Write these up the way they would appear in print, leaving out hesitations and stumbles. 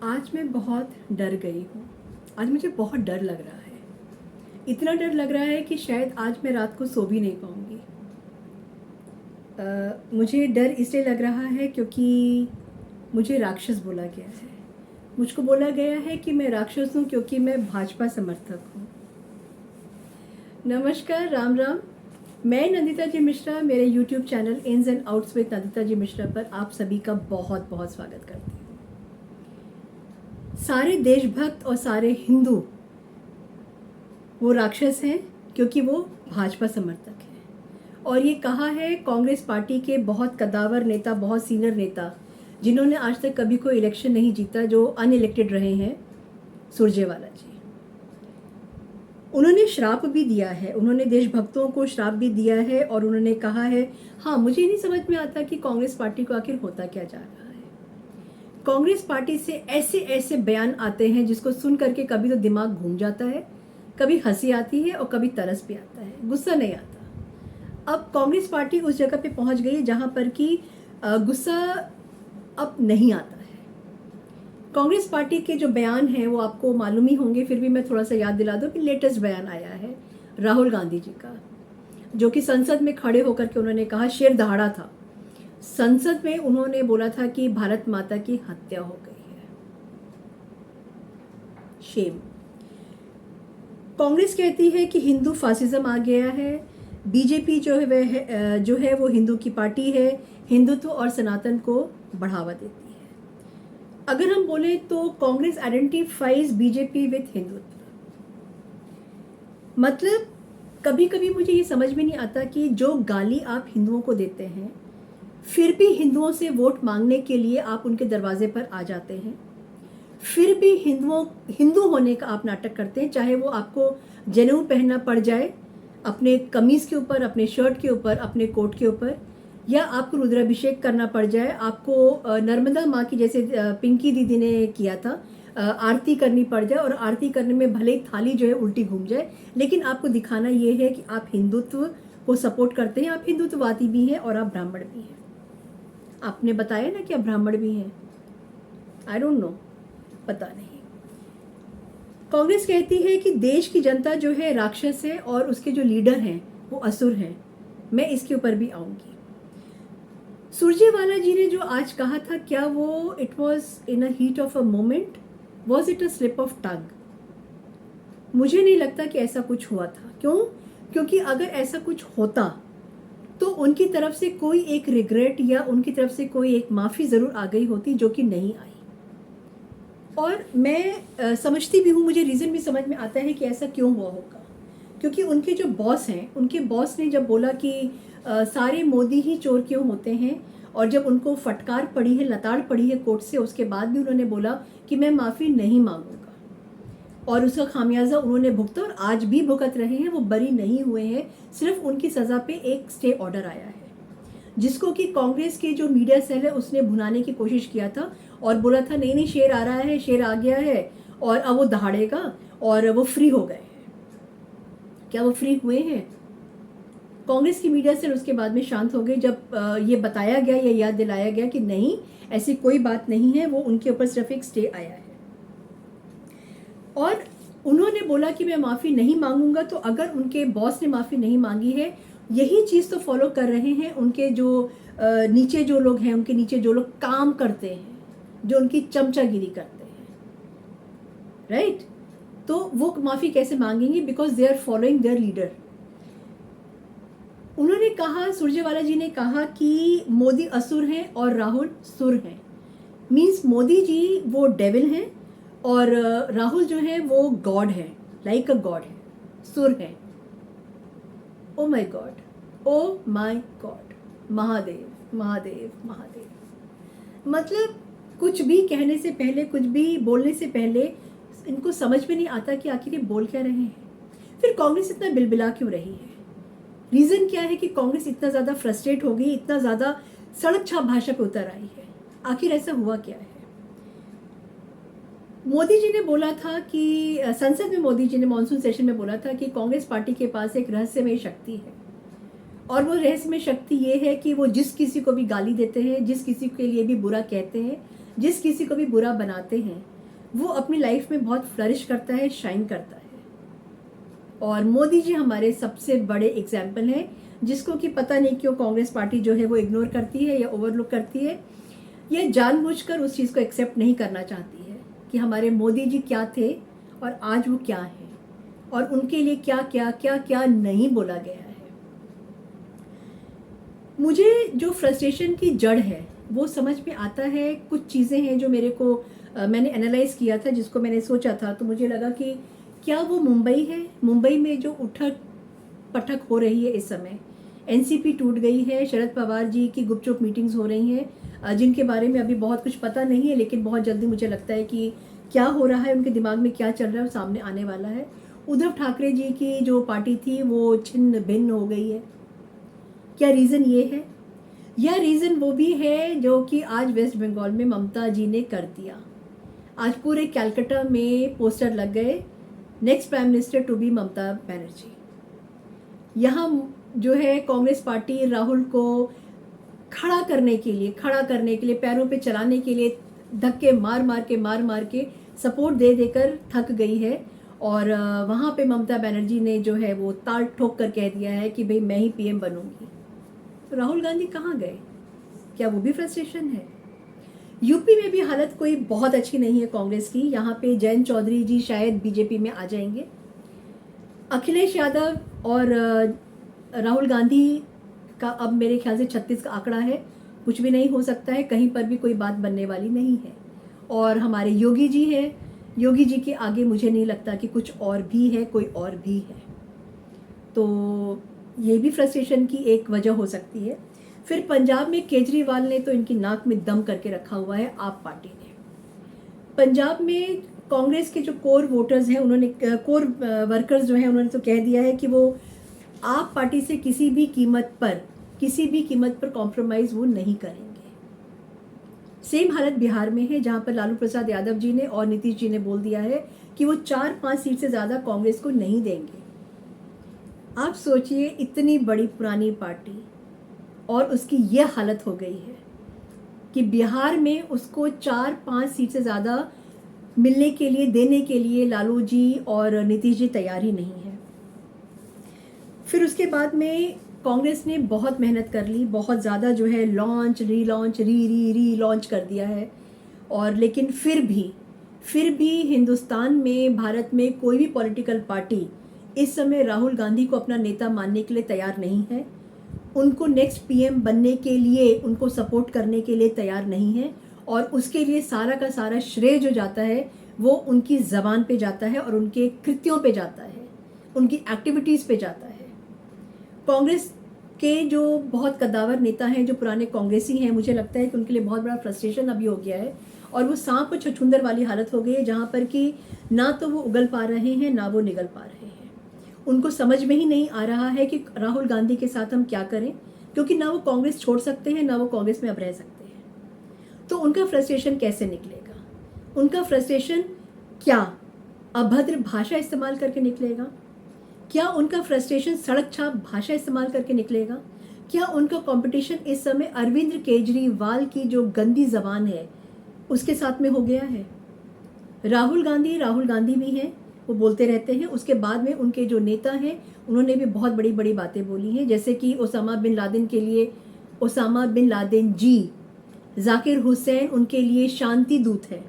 आज मैं बहुत डर गई हूँ। आज मुझे बहुत डर लग रहा है। इतना डर लग रहा है कि शायद आज मैं रात को सो भी नहीं पाऊँगी। मुझे डर इसलिए लग रहा है क्योंकि मुझे राक्षस बोला गया है। मुझको बोला गया है कि मैं राक्षस हूँ क्योंकि मैं भाजपा समर्थक हूँ। नमस्कार, राम राम। मैं नंदिता जी मिश्रा, मेरे YouTube channel ins and outs with Nandita ji Mishra पर आप सभी का बहुत बहुत स्वागत करती हूँ। सारे देशभक्त और सारे हिंदू वो राक्षस हैं क्योंकि वो भाजपा समर्थक हैं। और ये कहा है कांग्रेस पार्टी के बहुत कदावर नेता, बहुत सीनियर नेता जिन्होंने आज तक कभी कोई इलेक्शन नहीं जीता, जो अनइलेक्टेड रहे हैं, सुरजेवाला जी। उन्होंने श्राप भी दिया है, उन्होंने देशभक्तों को श्राप भी दिया है और उन्होंने कहा है, हाँ मुझे नहीं समझ में आता कि कांग्रेस पार्टी को आखिर होता क्या जा रहा है। कांग्रेस पार्टी से ऐसे ऐसे बयान आते हैं जिसको सुन करके कभी तो दिमाग घूम जाता है, कभी हंसी आती है और कभी तरस भी आता है, गुस्सा नहीं आता। अब कांग्रेस पार्टी उस जगह पे पहुंच गई जहां पर कि गुस्सा अब नहीं आता है। कांग्रेस पार्टी के जो बयान हैं वो आपको मालूम ही होंगे, फिर भी मैं थोड़ा सा याद दिला दूं कि लेटेस्ट बयान आया है राहुल गांधी जी का, जो कि संसद में खड़े होकर के उन्होंने कहा, शेर दहाड़ा था संसद में, उन्होंने बोला था कि भारत माता की हत्या हो गई है। शेम। कांग्रेस कहती है कि हिंदू फासिज्म आ गया है, बीजेपी जो है वो हिंदू की पार्टी है, हिंदुत्व और सनातन को बढ़ावा देती है। अगर हम बोले तो Congress identifies BJP with Hindutva. मतलब कभी कभी मुझे ये समझ में नहीं आता कि जो गाली आप हिंदुओं को देते हैं, फिर भी हिंदुओं से वोट मांगने के लिए आप उनके दरवाजे पर आ जाते हैं, फिर भी हिंदू होने का आप नाटक करते हैं, चाहे वो आपको जनेऊ पहनना पड़ जाए अपने कमीज के ऊपर, अपने शर्ट के ऊपर, अपने कोट के ऊपर, या आपको रुद्राभिषेक करना पड़ जाए, आपको नर्मदा माँ की जैसे पिंकी दीदी ने किया था, आरती करनी पड़ जाए और आरती करने में भले ही थाली जो है उल्टी घूम जाए, लेकिन आपको दिखाना ये है कि आप हिंदुत्व को सपोर्ट करते हैं, आप हिंदुत्ववादी भी हैं और आप ब्राह्मण भी हैं। आपने बताया ना कि आप ब्राह्मण भी हैं, आई डोंट नो, पता नहीं। कांग्रेस कहती है कि देश की जनता जो है राक्षस है और उसके जो लीडर हैं वो असुर हैं। मैं इसके ऊपर भी आऊंगी। सुरजेवाला जी ने जो आज कहा था, क्या वो it was in a heat of a moment, was it a slip of tongue? मुझे नहीं लगता कि ऐसा कुछ हुआ था। क्यों? क्योंकि अगर ऐसा कुछ होता तो उनकी तरफ से कोई एक रिग्रेट या उनकी तरफ से कोई एक माफ़ी ज़रूर आ गई होती, जो कि नहीं आई। और मैं समझती भी हूँ, मुझे रीज़न भी समझ में आता है कि ऐसा क्यों हुआ होगा। क्योंकि उनके जो बॉस हैं, उनके बॉस ने जब बोला कि सारे मोदी ही चोर क्यों होते हैं, और जब उनको फटकार पड़ी है, लताड़ पड़ी है कोर्ट से, उसके बाद भी उन्होंने बोला कि मैं माफ़ी नहीं मांगूंगा, और उसका खामियाजा उन्होंने भुगता और आज भी भुगत रहे हैं। वो बरी नहीं हुए हैं, सिर्फ उनकी सज़ा पे एक स्टे ऑर्डर आया है, जिसको कि कांग्रेस के जो मीडिया सेल है उसने भुनाने की कोशिश किया था और बोला था नहीं नहीं शेर आ रहा है, शेर आ गया है और अब वो दहाड़ेगा, और वो फ्री हो गए हैं। क्या वो फ्री हुए हैं? कांग्रेस की मीडिया सेल उसके बाद में शांत हो गई जब ये बताया गया या याद दिलाया गया कि नहीं, ऐसी कोई बात नहीं है, वो उनके ऊपर सिर्फ एक स्टे आया है। और उन्होंने बोला कि मैं माफ़ी नहीं मांगूंगा, तो अगर उनके बॉस ने माफ़ी नहीं मांगी है, यही चीज़ तो फॉलो कर रहे हैं उनके जो नीचे जो लोग हैं, उनके नीचे जो लोग काम करते हैं, जो उनकी चमचागिरी करते हैं, राइट? तो वो माफ़ी कैसे मांगेंगे? Because they are following their leader. उन्होंने कहा, सुरजेवाला जी ने कहा कि मोदी असुर हैं और राहुल सुर हैं। मीन्स मोदी जी वो डेविल हैं और राहुल जो है वो गॉड है, लाइक अ गॉड है, सुर है। Oh my God, oh my God, Mahadev Mahadev Mahadev. मतलब कुछ भी कहने से पहले, कुछ भी बोलने से पहले इनको समझ में नहीं आता कि आखिर ये बोल क्या रहे हैं। फिर कांग्रेस इतना बिलबिला क्यों रही है? रीज़न क्या है कि कांग्रेस इतना ज़्यादा फ्रस्ट्रेट हो गई, इतना ज़्यादा सड़क छाप भाषा पे उतर आई है? आखिर ऐसा हुआ क्या है? मोदी जी ने बोला था कि संसद में मोदी जी ने मॉनसून सेशन में बोला था कि कांग्रेस पार्टी के पास एक रहस्यमय शक्ति है, और वो रहस्यमय शक्ति ये है कि वो जिस किसी को भी गाली देते हैं, जिस किसी के लिए भी बुरा कहते हैं, जिस किसी को भी बुरा बनाते हैं, वो अपनी लाइफ में बहुत फ्लरिश करता है, शाइन करता है। और मोदी जी हमारे सबसे बड़े एग्जाम्पल हैं, जिसको कि पता नहीं क्यों कांग्रेस पार्टी जो है वो इग्नोर करती है या ओवरलुक करती है, या जानबूझकर उस चीज़ को एक्सेप्ट नहीं करना चाहती है कि हमारे मोदी जी क्या थे और आज वो क्या है, और उनके लिए क्या क्या क्या क्या नहीं बोला गया है। मुझे जो फ्रस्ट्रेशन की जड़ है वो समझ में आता है। कुछ चीज़ें हैं जो मेरे को मैंने एनालाइज किया था, जिसको मैंने सोचा था, तो मुझे लगा कि क्या वो मुंबई है, मुंबई में जो उठक पटक हो रही है इस समय, एनसीपी टूट गई है, शरद पवार जी की गुपचुप मीटिंग्स हो रही हैं जिनके बारे में अभी बहुत कुछ पता नहीं है, लेकिन बहुत जल्दी मुझे लगता है कि क्या हो रहा है, उनके दिमाग में क्या चल रहा है वो सामने आने वाला है। उद्धव ठाकरे जी की जो पार्टी थी वो छिन्न भिन्न हो गई है। क्या रीज़न ये है? यह रीज़न वो भी है जो कि आज वेस्ट बंगाल में ममता जी ने कर दिया। आज पूरे कैलकाटा में पोस्टर लग गए, next prime minister to be Mamata Banerjee. यहाँ जो है कांग्रेस पार्टी राहुल को खड़ा करने के लिए पैरों पे चलाने के लिए धक्के मार मार के सपोर्ट दे देकर थक गई है। और वहाँ पे ममता बनर्जी ने जो है वो ताल ठोक कर कह दिया है कि भाई मैं ही पीएम बनूंगी। तो राहुल गांधी कहाँ गए? क्या वो भी फ्रस्ट्रेशन है? यूपी में भी हालत कोई बहुत अच्छी नहीं है कांग्रेस की। यहाँ पे जयंत चौधरी जी शायद बीजेपी में आ जाएंगे। अखिलेश यादव और राहुल गांधी का अब मेरे ख्याल से 36 का आंकड़ा है, कुछ भी नहीं हो सकता है, कहीं पर भी कोई बात बनने वाली नहीं है। और हमारे योगी जी हैं, योगी जी के आगे मुझे नहीं लगता कि कुछ और भी है, कोई और भी है। तो ये भी फ्रस्ट्रेशन की एक वजह हो सकती है। फिर पंजाब में केजरीवाल ने तो इनकी नाक में दम करके रखा हुआ है। आप पार्टी ने पंजाब में कांग्रेस के जो कोर वोटर्स हैं, उन्होंने कोर वर्कर्स जो हैं, उन्होंने तो कह दिया है कि वो आप पार्टी से किसी भी कीमत पर कॉम्प्रोमाइज़ वो नहीं करेंगे। सेम हालत बिहार में है, जहां पर लालू प्रसाद यादव जी ने और नीतीश जी ने बोल दिया है कि वो 4-5 सीट से ज़्यादा कांग्रेस को नहीं देंगे। आप सोचिए, इतनी बड़ी पुरानी पार्टी और उसकी ये हालत हो गई है कि बिहार में उसको 4-5 सीट से ज़्यादा मिलने के लिए, देने के लिए लालू जी और नीतीश जी तैयार ही नहीं है। फिर उसके बाद में कांग्रेस ने बहुत मेहनत कर ली, बहुत ज़्यादा जो है लॉन्च री लॉन्च कर दिया है। और लेकिन फिर भी हिंदुस्तान में, भारत में कोई भी पॉलिटिकल पार्टी इस समय राहुल गांधी को अपना नेता मानने के लिए तैयार नहीं है, उनको नेक्स्ट पीएम बनने के लिए, उनको सपोर्ट करने के लिए तैयार नहीं है। और उसके लिए सारा का सारा श्रेय जो जाता है वो उनकी ज़बान पे जाता है और उनके कृत्यों पे जाता है, उनकी एक्टिविटीज़ पे जाता है। कांग्रेस के जो बहुत कद्दावर नेता हैं, जो पुराने कांग्रेसी हैं, मुझे लगता है कि उनके लिए बहुत बड़ा फ्रस्ट्रेशन अभी हो गया है और वो सांप और छछूंदर वाली हालत हो गई है, जहाँ पर कि ना तो वो उगल पा रहे हैं, ना वो निगल पा रहे हैं। उनको समझ में ही नहीं आ रहा है कि राहुल गांधी के साथ हम क्या करें, क्योंकि ना वो कांग्रेस छोड़ सकते हैं, ना वो कांग्रेस में अब रह सकते हैं। तो उनका फ्रस्ट्रेशन कैसे निकलेगा? उनका फ्रस्ट्रेशन क्या अभद्र भाषा इस्तेमाल करके निकलेगा? क्या उनका फ्रस्ट्रेशन सड़क छाप भाषा इस्तेमाल करके निकलेगा? क्या उनका कंपटीशन इस समय अरविंद केजरीवाल की जो गंदी जबान है उसके साथ में हो गया है? राहुल गांधी भी हैं, वो बोलते रहते हैं। उसके बाद में उनके जो नेता हैं उन्होंने भी बहुत बड़ी बड़ी बातें बोली हैं, जैसे कि ओसामा बिन लादेन के लिए ओसामा बिन लादेन जी, जाकिर हुसैन उनके लिए शांति दूत है।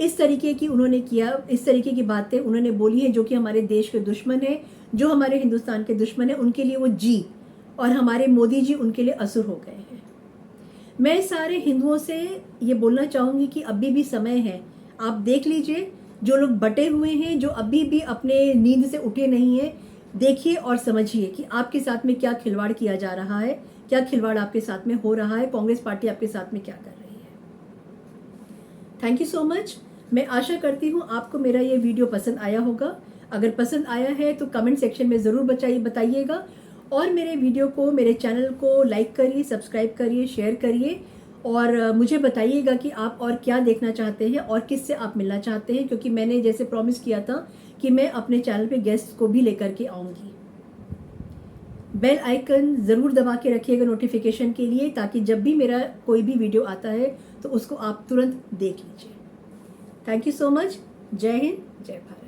इस तरीके की उन्होंने किया, इस तरीके की बातें उन्होंने बोली है, जो कि हमारे देश के दुश्मन है, जो हमारे हिंदुस्तान के दुश्मन है, उनके लिए वो जी, और हमारे मोदी जी उनके लिए असुर हो गए हैं। मैं सारे हिंदुओं से ये बोलना चाहूँगी कि अभी भी समय है। आप देख लीजिए, जो लोग बटे हुए हैं, जो अभी भी अपने नींद से उठे नहीं हैं, देखिए और समझिए कि आपके साथ में क्या खिलवाड़ किया जा रहा है, क्या खिलवाड़ आपके साथ में हो रहा है, कांग्रेस पार्टी आपके साथ में क्या कर रही है। Thank you so much. मैं आशा करती हूँ आपको मेरा ये वीडियो पसंद आया होगा। अगर पसंद आया है तो कमेंट सेक्शन में ज़रूर बताइएगा, और मेरे वीडियो को, मेरे चैनल को लाइक करिए, सब्सक्राइब करिए, शेयर करिए, और मुझे बताइएगा कि आप और क्या देखना चाहते हैं और किससे आप मिलना चाहते हैं, क्योंकि मैंने जैसे प्रॉमिस किया था कि मैं अपने चैनल पे गेस्ट को भी लेकर के आऊँगी। बेल आइकन ज़रूर दबा के रखिएगा नोटिफिकेशन के लिए, ताकि जब भी मेरा कोई भी वीडियो आता है तो उसको आप तुरंत देख लीजिए। Thank you so much. जय हिंद, जय भारत।